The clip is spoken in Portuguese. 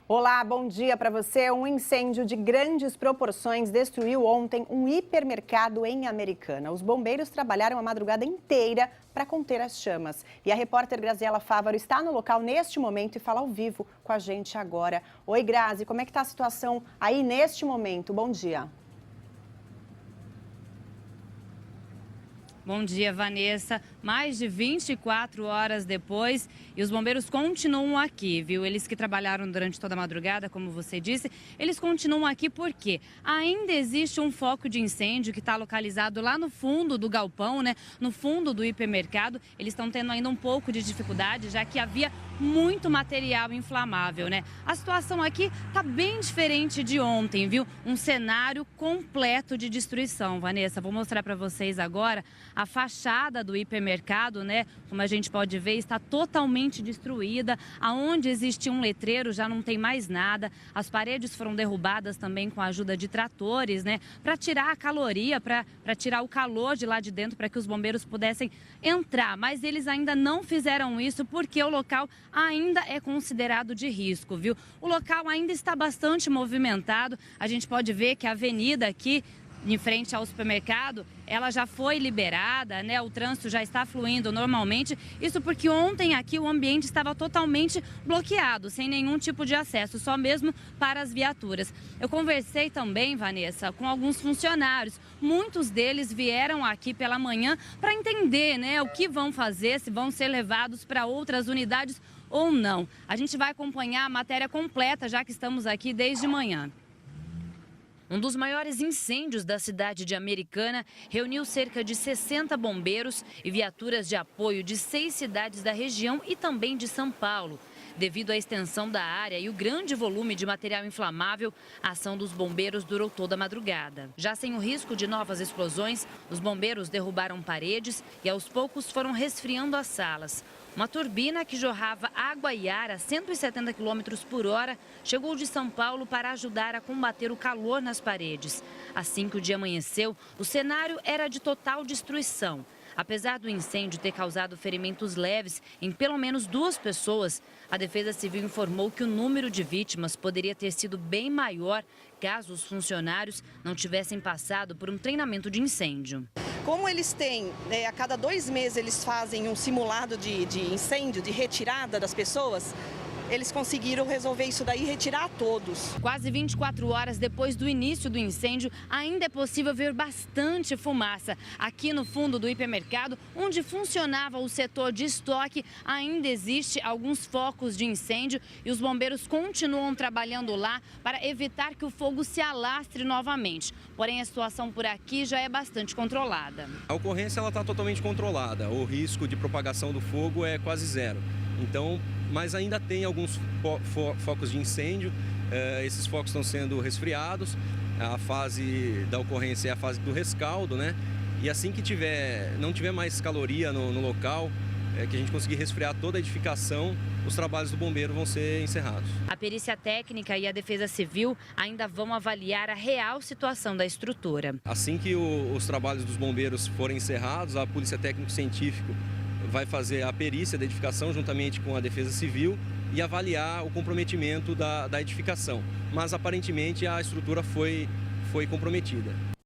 Olá, bom dia para você. Um incêndio de grandes proporções destruiu ontem um hipermercado em Americana. Os bombeiros trabalharam a madrugada inteira para conter as chamas. E a repórter Graziela Fávaro está no local neste momento e fala ao vivo com a gente agora. Oi, Grazi, como é que está a situação aí neste momento? Bom dia. Bom dia, Vanessa. Mais de 24 horas depois e os bombeiros continuam aqui, viu? Eles que trabalharam durante toda a madrugada, como você disse, eles continuam aqui porque ainda existe um foco de incêndio que está localizado lá no fundo do galpão, né? No fundo do hipermercado. Eles estão tendo ainda um pouco de dificuldade, já que havia muito material inflamável, né? A situação aqui tá bem diferente de ontem, viu? Um cenário completo de destruição, Vanessa. Vou mostrar para vocês agora a fachada do hipermercado, né? Como a gente pode ver, está totalmente destruída. Aonde existia um letreiro já não tem mais nada. As paredes foram derrubadas também com a ajuda de tratores, né? Para tirar a caloria, para tirar o calor de lá de dentro, para que os bombeiros pudessem entrar. Mas eles ainda não fizeram isso porque o local ainda é considerado de risco, viu? O local ainda está bastante movimentado. A gente pode ver que a avenida aqui em frente ao supermercado, ela já foi liberada, né? O trânsito já está fluindo normalmente. Isso porque ontem aqui o ambiente estava totalmente bloqueado, sem nenhum tipo de acesso, só mesmo para as viaturas. Eu conversei também, Vanessa, com alguns funcionários. Muitos deles vieram aqui pela manhã para entender, né, o que vão fazer, se vão ser levados para outras unidades ou não. A gente vai acompanhar a matéria completa, já que estamos aqui desde manhã. Um dos maiores incêndios da cidade de Americana reuniu cerca de 60 bombeiros e viaturas de apoio de 6 cidades da região e também de São Paulo. Devido à extensão da área e o grande volume de material inflamável, a ação dos bombeiros durou toda a madrugada. Já sem o risco de novas explosões, os bombeiros derrubaram paredes e aos poucos foram resfriando as salas. Uma turbina que jorrava água e ar a 170 km por hora chegou de São Paulo para ajudar a combater o calor nas paredes. Assim que o dia amanheceu, o cenário era de total destruição. Apesar do incêndio ter causado ferimentos leves em pelo menos 2 pessoas, a Defesa Civil informou que o número de vítimas poderia ter sido bem maior caso os funcionários não tivessem passado por um treinamento de incêndio. Como eles têm, a cada 2 meses eles fazem um simulado de incêndio, de retirada das pessoas, eles conseguiram resolver isso daí e retirar todos. Quase 24 horas depois do início do incêndio, ainda é possível ver bastante fumaça. Aqui no fundo do hipermercado, onde funcionava o setor de estoque, ainda existe alguns focos de incêndio e os bombeiros continuam trabalhando lá para evitar que o fogo se alastre novamente. Porém, a situação por aqui já é bastante controlada. A ocorrência está totalmente controlada. O risco de propagação do fogo é quase zero. Então, mas ainda tem alguns focos de incêndio, esses focos estão sendo resfriados, a fase da ocorrência é a fase do rescaldo, né? E assim que não tiver mais caloria no local, que a gente conseguir resfriar toda a edificação, os trabalhos do bombeiro vão ser encerrados. A perícia técnica e a Defesa Civil ainda vão avaliar a real situação da estrutura. Assim que os trabalhos dos bombeiros forem encerrados, a Polícia Técnico-Científica vai fazer a perícia da edificação juntamente com a Defesa Civil e avaliar o comprometimento da edificação. Mas aparentemente a estrutura foi comprometida.